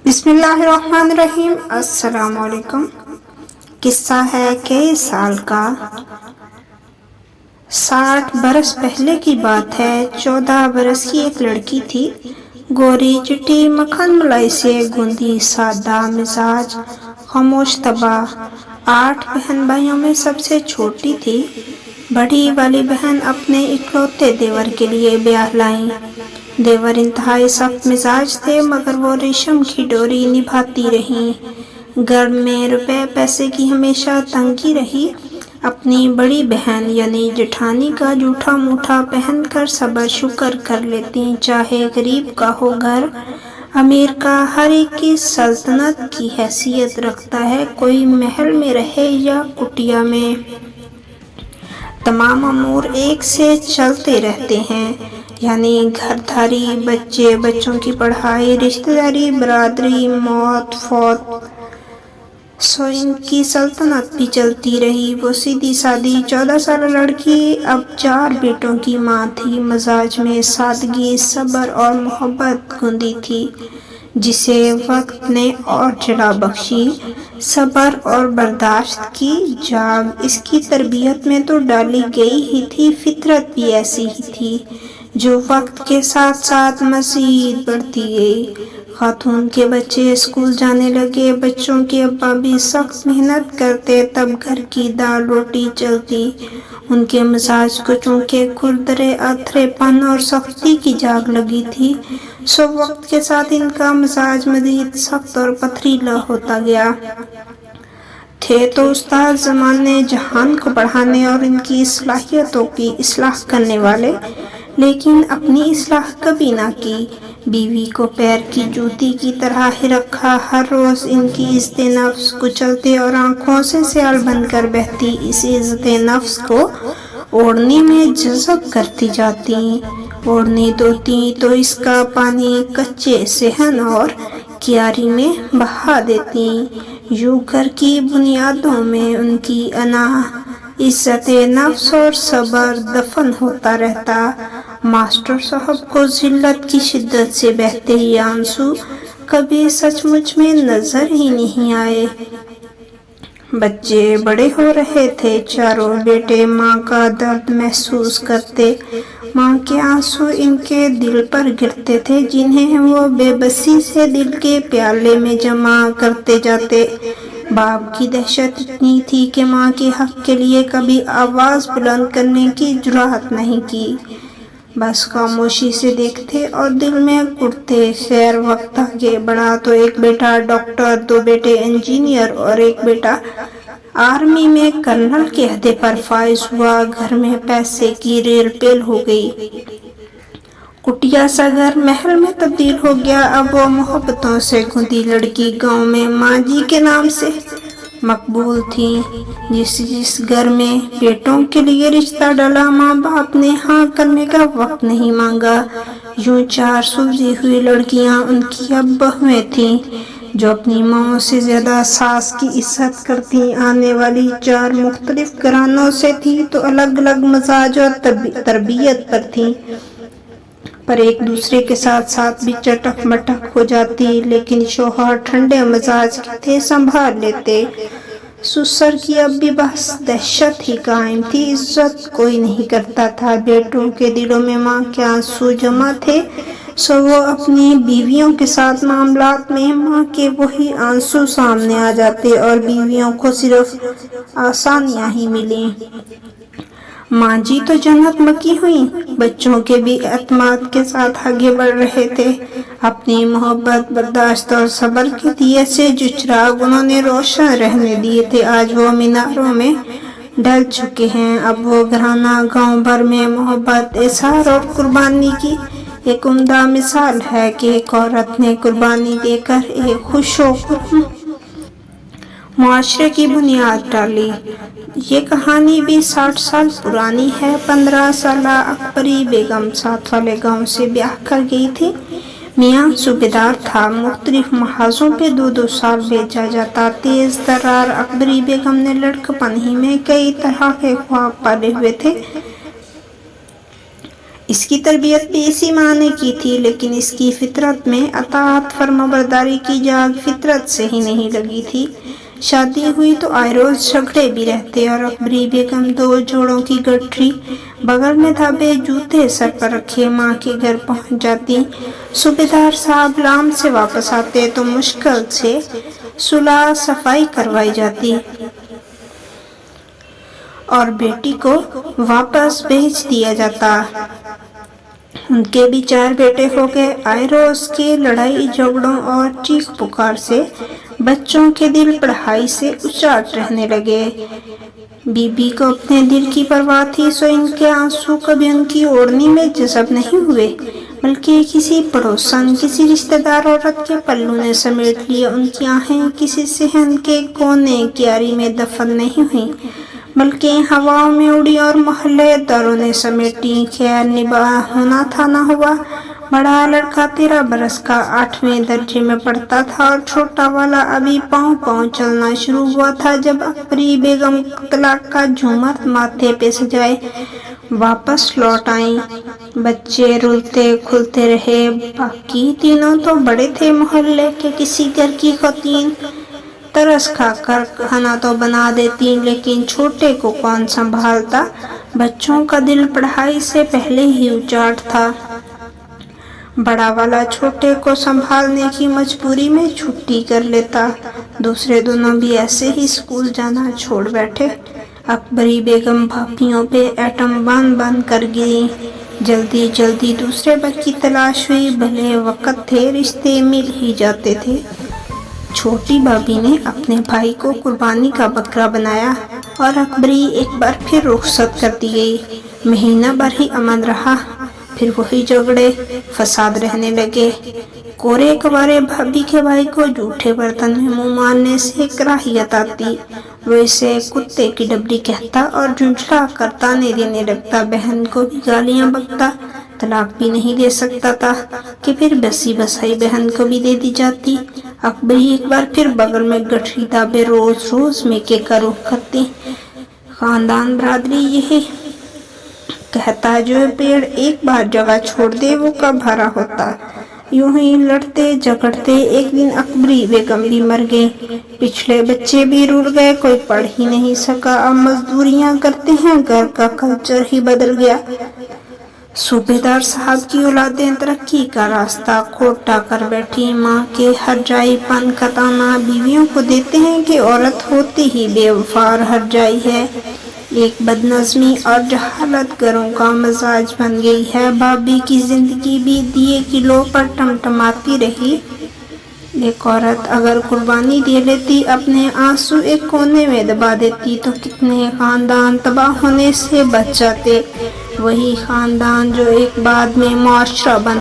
بسم اللہ الرحمن الرحیم۔ السلام علیکم۔ قصہ ہے کئی سال کا۔ 60 برس پہلے کی بات ہے۔ 14 برس کی ایک لڑکی تھی، گوری چٹی مکھن ملائی سے گوندی، سادہ مزاج، خاموش طبع۔ 8 بہن بھائیوں میں سب سے چھوٹی تھی۔ بڑی والی بہن اپنے اکلوتے دیور کے لیے بیاہ لائیں۔ دیور انتہائی سخت مزاج تھے، مگر وہ ریشم کی ڈوری نبھاتی رہیں۔ گھر میں روپے پیسے کی ہمیشہ تنگی رہی۔ اپنی بڑی بہن یعنی جٹھانی کا جھوٹا موٹا پہن کر صبر شکر کر لیتی، چاہے غریب کا ہو گھر، امیر کا، ہر ایک کی سلطنت کی حیثیت رکھتا ہے، کوئی محل میں رہے یا کٹیا میں۔ تمام امور ایک سے چلتے رہتے ہیں، یعنی گھر داری، بچے، بچوں کی پڑھائی، رشتہ داری، برادری، موت فوت، سو ان کی سلطنت بھی چلتی رہی۔ وہ سیدھی سادی 14 سالہ لڑکی اب 4 بیٹوں کی ماں تھی۔ مزاج میں سادگی، صبر اور محبت گوندی تھی، جسے وقت نے اور جلا بخشی۔ صبر اور برداشت کی جاگ اس کی تربیت میں تو ڈالی گئی ہی تھی، فطرت بھی ایسی ہی تھی، جو وقت کے ساتھ ساتھ مزید بڑھتی گئی۔ خاتون کے بچے اسکول جانے لگے، بچوں کے ابا بھی سخت محنت کرتے، تب گھر کی دال روٹی چلتی۔ ان کے مزاج کو چونکہ کھردرے اتھرے پن اور سختی کی جاگ لگی تھی، سو وقت کے ساتھ ان کا مزاج مزید سخت اور پتھریلا ہوتا گیا۔ تھے تو استاد زمانے جہان کو پڑھانے اور ان کی صلاحیتوں کی اصلاح کرنے والے، لیکن اپنی اصلاح کبھی نہ کی۔ بیوی کو پیر کی جوتی کی طرح ہی رکھا۔ ہر روز ان کی عزت نفس کچلتے اور آنکھوں سے سیال بن کر بہتی اس عزت نفس کو اوڑھنی میں جذب کرتی جاتیں۔ اوڑھنی دھوتیں تو اس کا پانی کچے صحن اور کیاری میں بہا دیتیں۔ یوں گھر کی بنیادوں میں ان کی انا، عزت نفس اور صبر دفن ہوتا رہتا۔ ماسٹر صاحب کو ذلت کی شدت سے بہتے یہ آنسو کبھی سچ مچ میں نظر ہی نہیں آئے۔ بچے بڑے ہو رہے تھے، چاروں بیٹے ماں کا درد محسوس کرتے۔ ماں کے آنسو ان کے دل پر گرتے تھے، جنہیں وہ بے بسی سے دل کے پیالے میں جمع کرتے جاتے۔ باپ کی دہشت اتنی تھی کہ ماں کے حق کے لیے کبھی آواز بلند کرنے کی جرأت نہیں کی، بس خاموشی سے دیکھتے اور دل میں گڑھتے۔ خیر وقت آگے بڑھا تو ایک بیٹا ڈاکٹر، 2 بیٹے انجینئر اور ایک بیٹا آرمی میں کرنل کے عہدے پر فائز ہوا۔ گھر میں پیسے کی ریل پیل ہو گئی۔ کٹیا سا گھر محل میں تبدیل ہو گیا۔ اب وہ محبتوں سے گوندی لڑکی گاؤں میں ماں جی کے نام سے مقبول تھی۔ جس گھر میں بیٹوں کے لیے رشتہ ڈالا، ماں باپ نے ہاں کرنے کا وقت نہیں مانگا۔ یوں 4 سلجھی ہوئی لڑکیاں ان کی اب بہویں تھیں، جو اپنی ماؤں سے زیادہ ساس کی عزت کرتیں۔ آنے والی 4 مختلف گھرانوں سے تھیں تو الگ الگ مزاج اور تربیت پر تھیں، پر ایک دوسرے کے ساتھ بھی چٹک مٹک ہو جاتی، لیکن شوہر ٹھنڈے مزاج کے تھے، سنبھال لیتے۔ سسر کی اب بھی بس دہشت ہی قائم تھی، عزت کوئی نہیں کرتا تھا۔ بیٹوں کے دلوں میں ماں کے آنسو جمع تھے، سو وہ اپنی بیویوں کے ساتھ معاملات میں ماں کے وہی آنسو سامنے آ جاتے اور بیویوں کو صرف آسانیاں ہی ملیں۔ ماں جی تو جنت مکی ہوئیں، بچوں کے بھی اعتماد کے ساتھ آگے بڑھ رہے تھے۔ اپنی محبت، برداشت اور صبر کے دیے سے جو چراغ انہوں نے روشن رہنے دیے تھے، آج وہ میناروں میں ڈل چکے ہیں۔ اب وہ گھرانہ گاؤں بھر میں محبت، اظہار اور قربانی کی ایک عمدہ مثال ہے کہ ایک عورت نے قربانی دے کر ایک خوش و خرم معاشرے کی بنیاد ڈالی۔ یہ کہانی بھی 60 سال پرانی ہے۔ 15 سالہ اکبری بیگم ساتھ والے گاؤں سے بیاہ کر گئی تھی۔ میاں صوبیدار تھا، مختلف محاذوں پہ 2 سال بھیجا جاتا۔ تیز ترار اکبری بیگم نے لڑکپن ہی میں کئی طرح کے خواب پالے ہوئے تھے۔ اس کی تربیت بھی اسی ماں نے کی تھی، لیکن اس کی فطرت میں اطاعت فرمانبرداری کی جاگ فطرت سے ہی نہیں لگی تھی۔ شادی ہوئی تو آئے روز جھگڑے بھی رہتے اور اکبری بیگم 2 جوڑوں کی گٹھری بغل میں دبے جوتے سر پر رکھے ماں کے گھر پہنچ جاتی۔ صوبیدار صاحب لام سے واپس آتے تو مشکل سے صلح صفائی کروائی جاتی اور بیٹی کو واپس بھیج دیا جاتا۔ ان کے بھی 4 بیٹے ہو گئے۔ آئے روز کے لڑائی جھگڑوں اور چیخ پکار سے بچوں کے دل پڑھائی سے اچاٹ رہنے لگے۔ بی بی کو اپنے دل کی پرواہ تھی، سو ان کے آنسو کبھی ان کی اوڑھنی میں جذب نہیں ہوئے، بلکہ کسی پڑوسن، کسی رشتہ دار عورت کے پلو نے سمیٹ لیے۔ ان کی آہیں کسی صحن کے کونے کیاری میں دفن نہیں ہوئیں، بلکہ ہواؤں میں اڑی اور محلے داروں نے سمیٹی۔ خیر نباہ ہونا تھا نہ ہوا۔ بڑا لڑکا 13 برس کا 8ویں درجے میں پڑھتا تھا اور چھوٹا والا ابھی پاؤں پاؤں چلنا شروع ہوا تھا جب اکبری بیگم طلاق کا جھومر ماتھے پہ سجائے واپس لوٹ آئیں۔ بچے رلتے کھلتے رہے، باقی تینوں تو بڑے تھے محلے کے کسی گھر کی خواتین، ترس کھا کر کھانا تو بنا دیتی، لیکن چھوٹے کو کون سنبھالتا؟ بچوں کا دل پڑھائی سے پہلے ہی اچاٹ تھا۔ بڑا والا چھوٹے کو سنبھالنے کی مجبوری میں چھٹی کر لیتا، دوسرے دونوں بھی ایسے ہی اسکول جانا چھوڑ بیٹھے۔ اکبری بیگم بھاپیوں پہ ایٹم بن کر گریں۔ جلدی جلدی دوسرے بچے کی تلاش ہوئی، بھلے وقت تھے رشتے مل ہی جاتے تھے۔ چھوٹی بھابی نے اپنے بھائی کو قربانی کا بکرا بنایا اور اکبری ایک بار پھر رخصت کر دی گئی۔ مہینہ بھر ہی امن رہا، پھر وہی جھگڑے فساد رہنے لگے۔ کورے کوارے بھابی کے بھائی کو جھوٹے برتن میں منہ مارنے سے کراہیت آتی، وہ اسے کتے کی ڈبری کہتا اور جھنجھلا کر تانے دینے لگتا۔ بہن کو بھی گالیاں بکتا، طلاق بھی نہیں دے سکتا تھا کہ پھر بسی بسائی بہن کو بھی دے دی جاتی۔ اکبری ایک بار پھر بغل میں گٹھری دابے روز روز میکے کا رخ کرتی۔ خاندان برادری یہی کہتا، جو پیڑ ایک بار جگہ چھوڑ دے وہ کب ہرا ہوتا۔ یوں ہی لڑتے جھگڑتے ایک دن اکبری بیگم بھی مر گئی، پچھلے بچے بھی رل گئے، کوئی پڑھ ہی نہیں سکا، اب مزدوریاں کرتے ہیں، گھر کا کلچر ہی بدل گیا۔ صوبیدار صاحب کی اولادیں ترقی کا راستہ کھوٹا کر بیٹھی۔ ماں کے ہرجائی پن کا طعنہ بیویوں کو دیتے ہیں کہ عورت ہوتی ہی بے وفا اور ہرجائی ہے۔ ایک بد نظمی اور جہالت گھروں کا مزاج بن گئی ہے۔ بھابی کی زندگی بھی دیے کی لو پر ٹمٹماتی رہی۔ ایک عورت اگر قربانی دے لیتی، اپنے آنسو ایک کونے میں دبا دیتی تو کتنے خاندان تباہ ہونے سے بچ جاتے۔ وہی خاندان جو ایک بعد میں معاشرہ بن